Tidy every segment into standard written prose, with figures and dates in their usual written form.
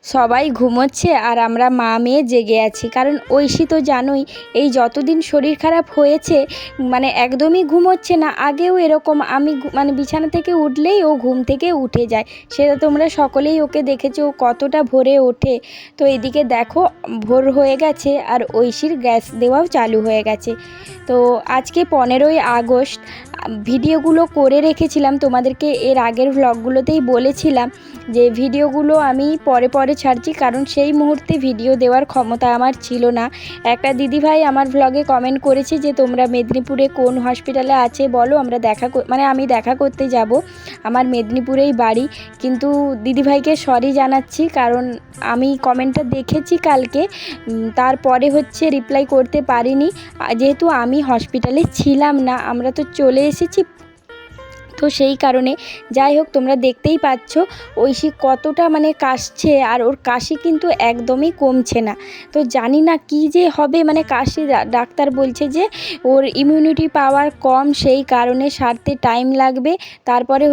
সবাই ঘুমোচ্ছে আর আমরা মা মেয়ে জেগে আছি। কারণ ঐশী তো জানোই এই যতদিন শরীর খারাপ হয়েছে মানে একদমই ঘুমোচ্ছে না। আগেও এরকম আমি মানে বিছানা থেকে উঠলেই ও ঘুম থেকে উঠে যায়, সেটা তোমরা সকলেই ওকে দেখেছো ও কতটা ভোরে ওঠে। তো এদিকে দেখো ভোর হয়ে গেছে আর ঐশীর গ্যাস দেওয়াও চালু হয়ে গেছে। তো আজকে 15ই আগস্ট ভিডিওগুলো করে রেখেছিলাম, তোমাদেরকে এর আগের ভ্লগগুলোতেই বলেছিলাম যে ভিডিওগুলো আমি পরে পরে ছাড়ছি, কারণ সেই মুহূর্তে ভিডিও দেওয়ার ক্ষমতা আমার ছিল না। একটা দিদিভাই আমার ভ্লগে কমেন্ট করেছে যে তোমরা মেদিনীপুরে কোন হসপিটালে আছে বলো, আমরা আমি দেখা করতে যাব, আমার মেদিনীপুরেই বাড়ি। কিন্তু দিদিভাইকে সরি জানাচ্ছি, কারণ আমি কমেন্টটা দেখেছি কালকে, তারপরে রিপ্লাই করতে পারিনি, যেহেতু আমি হসপিটালে ছিলাম না, আমরা তো চলে এসেছি। তো সেই কারণে যাই হোক, তোমরা দেখতেই পাচ্ছ ঐশী কতটা মানে কাশছে, আর ওর কাশি কিন্তু একদমই কমছে না। তো জানি না কি যে হবে, মানে কাশি ডাক্তার বলছে যে ওর ইমিউনিটি পাওয়ার কম, সেই কারণে সারতে টাইম লাগবে। তারপরে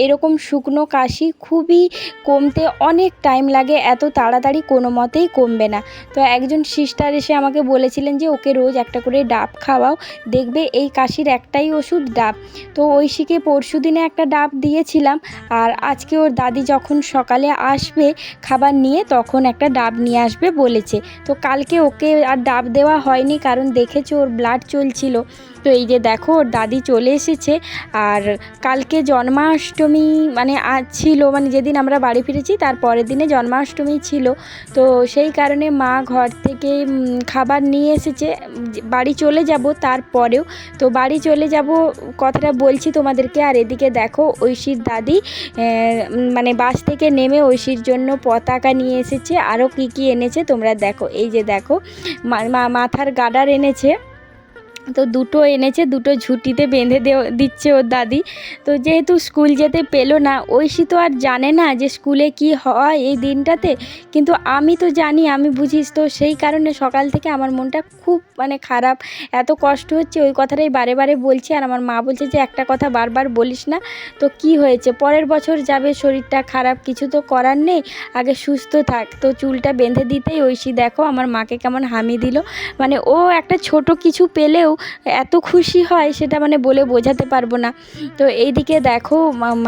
এরকম শুকনো কাশি খুবই কমতে অনেক টাইম লাগে, এত তাড়াতাড়ি কোনো মতেই কমবে না। তো একজন সিস্টার এসে আমাকে বলেছিলেন যে ওকে রোজ একটা করে ডাব খাওয়াও, দেখবে এই কাশির একটাই ওষুধ ডাব। তো ঐশীকে পরশুদিনে একটা ডাব দিয়েছিলাম, আর আজকে ওর দাদি যখন সকালে আসবে খাবার নিয়ে তখন একটা ডাব নিয়ে আসবে বলেছে। তো কালকে ওকে আর ডাব দেওয়া হয়নি, কারণ দেখেছো ওর ব্লাড চলছিল। তো এই যে দেখো ওর দাদি চলে এসেছে। আর কালকে জন্মাষ্টমী মানে আজ ছিল, মানে যেদিন আমরা বাড়ি ফিরেছি তার পরের দিনে জন্মাষ্টমী ছিল। তো সেই কারণে মা ঘর থেকে খাবার নিয়ে এসেছে, বাড়ি চলে যাব তারপরেও। তো বাড়ি চলে যাব কথাটা বলছি তোমাদেরকে। আর এদিকে দেখো ঐশীর দাদি মানে বাস থেকে নেমে ঐশীর জন্য পতাকা নিয়ে এসেছে, আরও কি কি এনেছে তোমরা দেখো। এই যে দেখো মাথার গার্ডার এনেছে, তো দুটো এনেছে, দুটো ঝুঁটিতে বেঁধে দিচ্ছে ওর দাদি। তো যেহেতু স্কুল যেতে পেলো না, ঐশী তো আর জানে না যে স্কুলে কি হয় এই দিনটাতে, কিন্তু আমি তো জানি, আমি বুঝিস। তো সেই কারণে সকাল থেকে আমার মনটা খুব মানে খারাপ, এত কষ্ট হচ্ছে, ওই কথাটাই বারে বারে বলছি। আর আমার মা বলছে যে একটা কথা বারবার বলিস না। তো কি হয়েছে, পরের বছর যাবে, শরীরটা খারাপ, কিছু তো করার নেই, আগে সুস্থ থাক। তো চুলটা বেঁধে দিতেই ঐশী দেখো আমার মাকে কেমন হামি দিল, মানে ও একটা ছোট কিছু পেলেও এত খুশি হয় সেটা মানে বলে বোঝাতে পারবো না। তো এইদিকে দেখো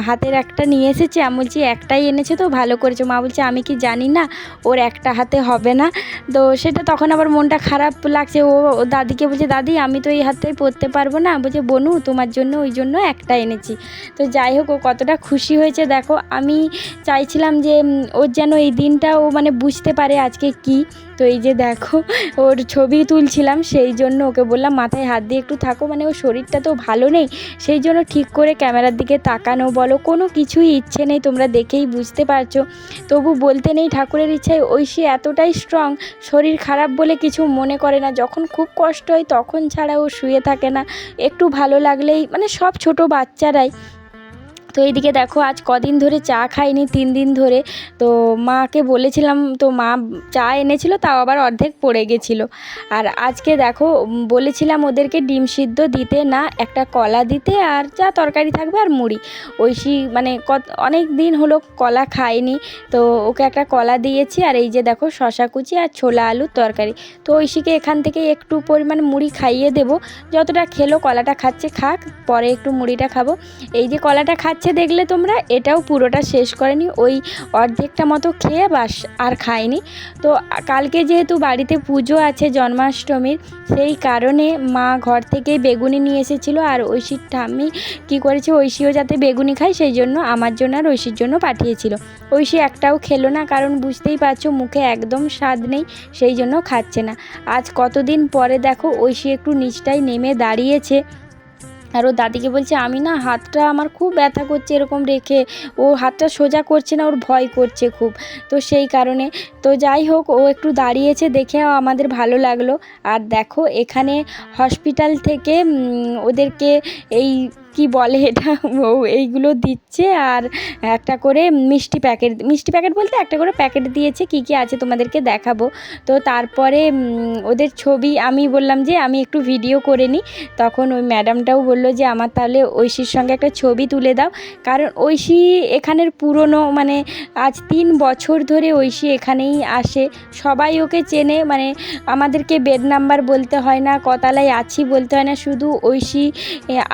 হাতের একটা নিয়ে এসেছে, আমি বলছি একটাই এনেছে তো ভালো করেছো। মা বলছে আমি কি জানি না ওর একটা হাতে হবে না। তো সেটা তখন আবার মনটা খারাপ লাগছে। ও দাদিকে বলছে দাদি আমি তো এই হাতটাই পরতে পারবো না, বলছে বনু তোমার জন্য ওই জন্য একটা এনেছি। তো যাই হোক ও কতটা খুশি হয়েছে দেখো। আমি চাইছিলাম যে ওর যেন এই দিনটা ও মানে বুঝতে পারে আজকে কি। তো এই যে দেখো ওর ছবি তুলছিলাম, সেই জন্য ওকে বললাম মাথায় হাত দিয়ে একটু থাকো, মানে ওর শরীরটা তো ভালো নেই, সেই জন্য ঠিক করে ক্যামেরার দিকে তাকানো বলো, কোনো কিছুই ইচ্ছে নেই, তোমরা দেখেই বুঝতে পারছো। তবু বলতে নেই ঠাকুরের ইচ্ছায় ঐশী এতটাই স্ট্রং, শরীর খারাপ বলে কিছু মনে করে না, যখন খুব কষ্ট হয় তখন ছাড়া ও শুয়ে থাকে না, একটু ভালো লাগলেই, মানে সব ছোট বাচ্চারাই। তো এইদিকে দেখো আজ কদিন ধরে চা খাইনি, 3 দিন ধরে। তো মাকে বলেছিলাম, তো মা চা এনেছিল, তাও আবার অর্ধেক পড়ে গেছিলো। আর আজকে দেখো বলেছিলাম ওদেরকে ডিম সিদ্ধ দিতে না, একটা কলা দিতে, আর যা তরকারি থাকবে আর মুড়ি। ঐশী মানে অনেক দিন হলো কলা খায়নি, তো ওকে একটা কলা দিয়েছি। আর এই যে দেখো শশা কুচি আর ছোলা আলুর তরকারি। তো ঐশীকে এখান থেকে একটু পরিমাণ মুড়ি খাইয়ে দেবো, যতটা খেলো, কলাটা খাচ্ছে খাক, পরে একটু মুড়িটা খাবো। এই যে কলাটা খাচ্ছে দেখলে তোমরা, এটাও পুরোটা শেষ করেনি, ওই অর্ধেকটা মতো খেয়ে বাস আর খায়নি। তো কালকে যেহেতু বাড়িতে পুজো আছে জন্মাষ্টমীর, সেই কারণে মা ঘর থেকে বেগুনি নিয়ে এসেছিলো। আর ঐশীর ঠাম্মি কী করেছে, ঐশীও যাতে বেগুনি খায় সেই জন্য আমার জন্য আর ঐশীর জন্য পাঠিয়েছিল। ঐশী একটাও খেলো না, কারণ বুঝতেই পারছো মুখে একদম স্বাদ নেই, সেই জন্য খাচ্ছে না। আজ কতদিন পরে দেখো ঐশী একটু নিচটায় নেমে দাঁড়িয়েছে, আর ও দাদিকে বলছে আমি না হাতটা আমার খুব ব্যথা করছে, এরকম রেখে ও হাতটা সোজা করছে না, ওর ভয় করছে খুব। তো সেই কারণে, তো যাই হোক ও একটু দাঁড়িয়েছে দেখে আমাদের ভালো লাগলো। আর দেখো এখানে হসপিটাল থেকে ওদেরকে এই কি বলে এটা, ও এইগুলো দিচ্ছে। আর একটা করে মিষ্টি প্যাকেট বলতে একটা করে প্যাকেট দিয়েছে, কী কী আছে তোমাদেরকে দেখাবো। তো তারপরে ওদের ছবি আমি বললাম যে আমি একটু ভিডিও করে নিই। তখন ওই ম্যাডামটাও বললো যে আমার তাহলে ঐশীর সঙ্গে একটা ছবি তুলে দাও, কারণ ঐশী এখানের পুরনো, মানে আজ 3 বছর ধরে ঐশী এখানেই আসে, সবাই ওকে চেনে। মানে আমাদেরকে বেড নাম্বার বলতে হয় না, কতলায় আছি বলতে হয় না, শুধু ঐশী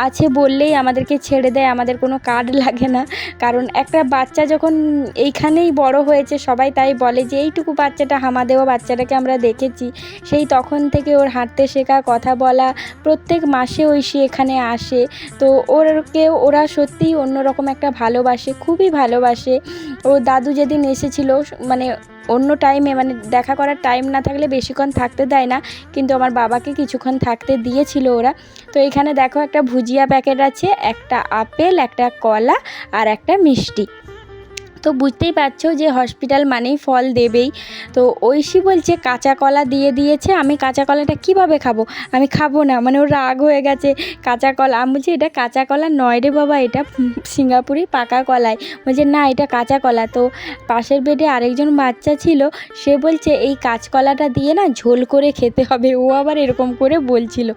আছে বললেই আমাদেরকে ছেড়ে দেয়, আমাদের কোনো কার্ড লাগে না। কারণ একটা বাচ্চা যখন এইখানেই বড় হয়েছে, সবাই তাই বলে যে এইটুকু বাচ্চাটা হামাদেওয়া বাচ্চাটাকে আমরা দেখেছি, সেই তখন থেকে ওর হাঁটতে শেখা, কথা বলা, প্রত্যেক মাসে ঐশী এখানে আসে। তো ওরা সত্যিই অন্যরকম একটা ভালোবাসে, খুবই ভালোবাসে। ও দাদু যেদিন এসেছিলো, মানে অন্য টাইমে, মানে দেখা করার টাইম না থাকলে বেশিক্ষণ থাকতে দেয় না, কিন্তু আমার বাবাকে কিছুক্ষণ থাকতে দিয়েছিল ওরা। তো এখানে দেখো একটা ভুজিয়া প্যাকেট আছে, একটা আপেল, একটা কলা আর একটা মিষ্টি। তো বুঝতেই পারছো যে হসপিটাল মানেই ফল দেবেই। তো ঐশী বলছে কাঁচা কলা দিয়ে দিয়েছে, আমি কাঁচা কলাটা কীভাবে খাবো, আমি খাবো না, মানে ওর রাগ হয়ে গেছে। কাঁচা কলা, আমি বলছি এটা কাঁচা কলা নয় রে বাবা, এটা সিঙ্গাপুরি পাকা কলাই। বলছে না এটা কাঁচা কলা। তো পাশের বেডে আরেকজন বাচ্চা ছিল, সে বলছে এই কাঁচকলাটা দিয়ে না ঝোল করে খেতে হবে, ও আবার এরকম করে বলছিল।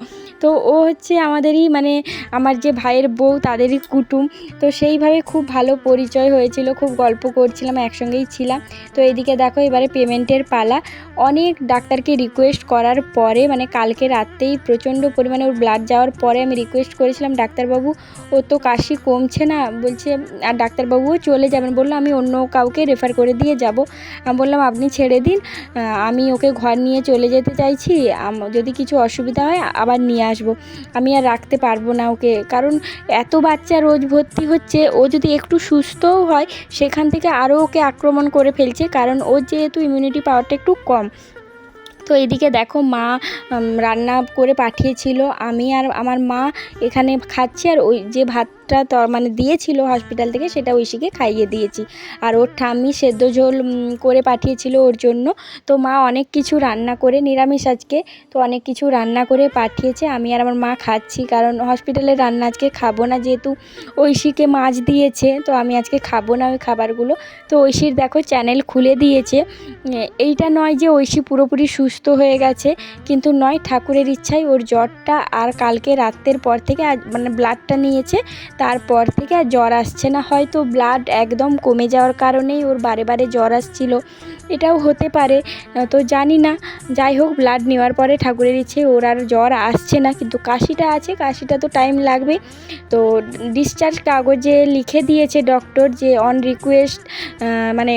তো ও হচ্ছে আমাদেরই, মানে আমার যে ভাইয়ের বউ তাদেরই কুটুম। তো সেইভাবে খুব ভালো পরিচয় হয়েছিল, খুব গল্প করছিলাম, একসঙ্গেই ছিলাম। তো এদিকে দেখো এবারে পেমেন্টের পালা। অনেক ডাক্তারকে রিকোয়েস্ট করার পরে, মানে কালকে রাত্রেই প্রচণ্ড পরিমাণে ওর ব্লাড যাওয়ার পরে আমি রিকোয়েস্ট করেছিলাম, ডাক্তারবাবু ও তো কাশি কমছে না, বলছে, আর ডাক্তারবাবুও চলে যাবেন, বললো আমি অন্য কাউকে রেফার করে দিয়ে যাব। আমি বললাম আপনি ছেড়ে দিন, আমি ওকে ঘর নিয়ে চলে যেতে চাইছি, যদি কিছু অসুবিধা হয় আবার নিয়ে আসবো, আমি আর রাখতে পারবো না ওকে, কারণ এত বাচ্চা রোজ ভর্তি হচ্ছে, ও যদি একটু সুস্থও হয় সেখান থেকে আরও ওকে আক্রমণ করে ফেলছে, কারণ ওর যেহেতু ইমিউনিটি পাওয়ারটা একটু কম। তো এদিকে দেখো মা রান্না করে পাঠিয়েছিল, আমি আর আমার মা এখানে খাচ্ছি, আর ওই যে ভাতটা মানে দিয়েছিল হসপিটাল থেকে সেটা ঐশীকে খাইয়ে দিয়েছি। আর ওর ঠাম্মি সেদ্ধ ঝোল করে পাঠিয়েছিল ওর জন্য। তো মা অনেক কিছু রান্না করে, নিরামিষ আজকে, তো অনেক কিছু রান্না করে পাঠিয়েছে, আমি আর আমার মা খাচ্ছি, কারণ হসপিটালের রান্না আজকে খাবো না, যেহেতু ঐশীকে মাছ দিয়েছে, তো আমি আজকে খাবো না ওই খাবারগুলো। তো ঐশীর দেখো চ্যানেল খুলে দিয়েছে। এইটা নয় যে ঐশী পুরোপুরি সুস্থ হয়ে গেছে, কিন্তু নয়, ঠাকুরের ইচ্ছায় ওর জ্বরটা আর কালকে রাতের পর থেকে মানে ব্লাডটা নিয়েছে, তারপর থেকে আর জ্বর আসছে না। হয়তো ব্লাড একদম কমে যাওয়ার কারণেই ওর বারে বারে জ্বর আসছিল, এটাও হতে পারে, তো জানি না। যাই হোক, ব্লাড নেওয়ার পরে ঠাকুরের ইচ্ছে ওর আর জ্বর আসছে না, কিন্তু কাশিটা আছে, কাশিটা তো টাইম লাগবে। তো ডিসচার্জ কাগজে লিখে দিয়েছে ডক্টর যে অন রিকোয়েস্ট, মানে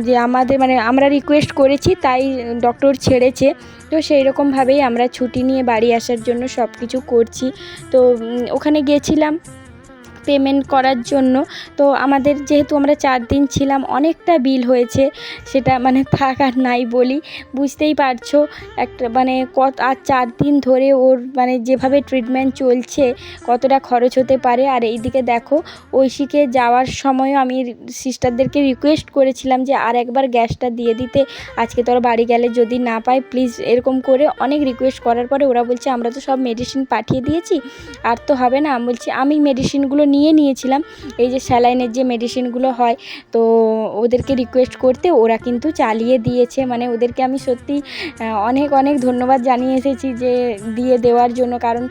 যে আমাদের, মানে আমরা রিকোয়েস্ট করেছি তাই ডক্টর ছেড়েছে। তো সেই রকমভাবেই আমরা ছুটি নিয়ে বাড়ি আসার জন্য সব কিছু করছি। তো ওখানে গিয়েছিলাম পেমেন্ট করার জন্য। তো আমাদের যেহেতু আমরা 4 দিন ছিলাম, অনেকটা বিল হয়েছে, সেটা মানে থাক আর নাই বলি, বুঝতেই পারছো একটা, মানে আর 4 দিন ধরে ওর মানে যেভাবে ট্রিটমেন্ট চলছে কতটা খরচ হতে পারে। আর এইদিকে দেখো ঐশীকে যাওয়ার সময়ও আমি সিস্টারদেরকে রিকোয়েস্ট করেছিলাম যে আর একবার গ্যাসটা দিয়ে দিতে, আজকে তোর বাড়ি গেলে যদি না পাই প্লিজ, এরকম করে অনেক রিকোয়েস্ট করার পরে ওরা বলছে আমরা তো সব মেডিসিন পাঠিয়ে দিয়েছি, আর তো হবে না। আমি বলছি আমি মেডিসিনগুলো নিয়েছিলাম, এই যে স্যালাইনের যে মেডিসিনগুলো হয়, তো ওদেরকে রিকোয়েস্ট করতে ওরা কিন্তু চালিয়ে দিয়েছে। মানে ওদেরকে আমি সত্যি অনেক অনেক ধন্যবাদ জানিয়ে এসেছি যে দিয়ে দেওয়ার জন্য, কারণ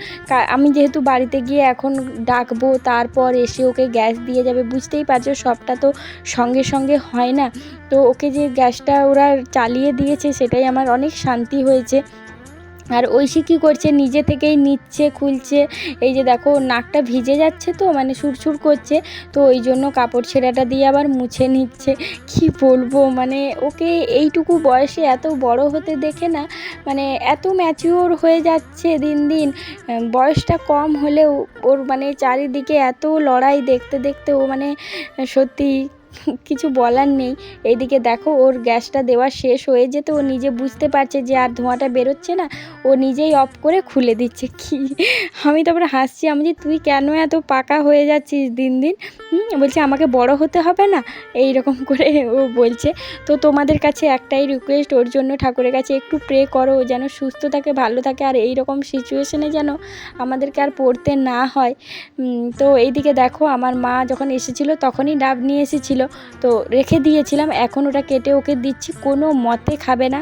আমি যেহেতু বাড়িতে গিয়ে এখন ডাকবো, তারপর এসে ওকে গ্যাস দিয়ে যাবে, বুঝতেই পারছো সবটা তো সঙ্গে সঙ্গে হয় না। তো ওকে যে গ্যাসটা ওরা চালিয়ে দিয়েছে সেটাই আমার অনেক শান্তি হয়েছে। আর ঐশী কী করছে, নিজে থেকেই নিচ্ছে, খুলছে, এই যে দেখো নাকটা ভিজে যাচ্ছে, তো মানে সুরসুর করছে, তো ওই জন্য কাপড় ছেঁড়াটা দিয়ে আবার মুছে নিচ্ছে। কি বলবো, মানে ওকে এইটুকু বয়সে এত বড় হতে দেখে না, মানে এত ম্যাচিওর হয়ে যাচ্ছে দিন দিন। বয়সটা কম হলেও ওর মানে চারিদিকে এত লড়াই দেখতে দেখতে ও মানে সত্যি কিছু বলার নেই। এইদিকে দেখো ওর গ্যাসটা দেওয়া শেষ হয়ে যেতে ও নিজে বুঝতে পারছে যে আর ধোঁয়াটা বেরোচ্ছে না, ও নিজেই অফ করে খুলে দিচ্ছে। কি আমি তারপরে হাসছি, আমি যে তুই কেন এত পাকা হয়ে যাচ্ছিস দিন দিন? বলছে আমাকে বড় হতে হবে না, এই রকম করে ও বলছে। তো তোমাদের কাছে একটাই রিকোয়েস্ট, ওর জন্য ঠাকুরের কাছে একটু প্রে করো, ও যেন সুস্থ থাকে, ভালো থাকে, আর এই রকম সিচুয়েশনে যেন আমাদেরকে আর পড়তে না হয়। তো এইদিকে দেখো আমার মা যখন এসেছিলো তখনই ডাব নিয়ে এসেছিলো, তো রেখে দিয়েছিলাম, এখন ওটা কেটে ওকে দিচ্ছি। কোনো মতে খাবে না,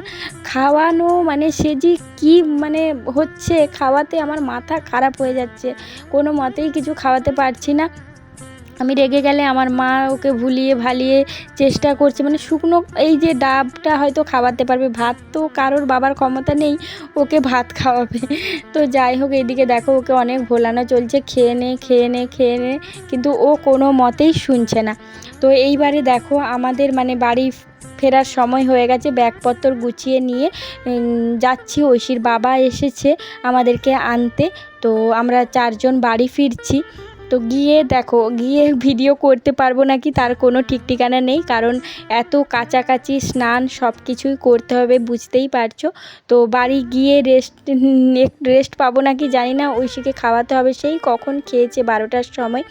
খাওয়ানো মানে সে যে কী মানে হচ্ছে, খাওয়াতে আমার মাথা খারাপ হয়ে যাচ্ছে, কোনো মতেই কিছু খাওয়াতে পারছি না। আমি রেগে গেলে আমার মা ওকে ভুলিয়ে ভালিয়ে চেষ্টা করছে, মানে শুকনো এই যে ডাবটা হয়তো খাওয়াতে পারবে, ভাত তো কারোর বাবার ক্ষমতা নেই ওকে ভাত খাওয়াবে। তো যাই হোক, এইদিকে দেখো ওকে অনেক ভোলানো চলছে, খেয়ে নে খেয়ে নে খেয়ে নে, কিন্তু ও কোনো মতেই শুনছে না। তো এইবারে দেখো আমাদের মানে বাড়ি ফেরার সময় হয়ে গেছে, ব্যাগপত্র গুছিয়ে নিয়ে যাচ্ছি। ঐশীর বাবা এসেছে আমাদেরকে আনতে, তো আমরা 4 জন বাড়ি ফিরছি। তো গিয়ে দেখো, গিয়ে ভিডিও করতে পারবো নাকি তার কোনো ঠিক ঠিকানা নেই, কারণ এত কাছাকাছি স্নান সব কিছুই করতে হবে, বুঝতেই পারছো। তো বাড়ি গিয়ে রেস্ট পাবো নাকি জানি না, ঐশীকে খাওয়াতে হবে, সেই কখন খেয়েছে 12টার সময়।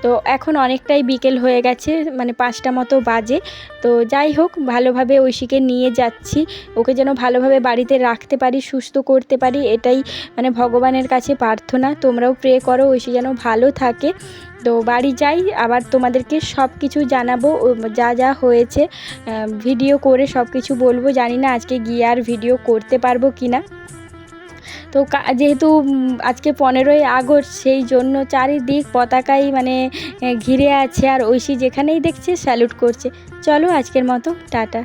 তো এখন অনেকটাই বিকেল হয়ে গেছে, মানে 5টা মতো বাজে। তো যাই হোক, ভালোভাবে ঐশীকে নিয়ে যাচ্ছি, ওকে যেন ভালোভাবে বাড়িতে রাখতে পারি, সুস্থ করতে পারি, এটাই মানে ভগবানের কাছে প্রার্থনা। তোমরাও প্রে করো ঐশী যেন ভালো থাকে। তো বাড়ি যাই, আবার তোমাদেরকে সব কিছু জানাবো, যা যা হয়েছে ভিডিও করে সব কিছু বলবো। জানি না আজকে গিয়ে আর ভিডিও করতে পারবো কি না। তো যেহেতু আজকে 15ই আগস্ট, সেই জন্য চারিদিক পতাকাই মানে ঘিরে আছে, আর ঐশী যেখানেই দেখছে স্যালুট করছে। চলো আজকের মতো টাটা।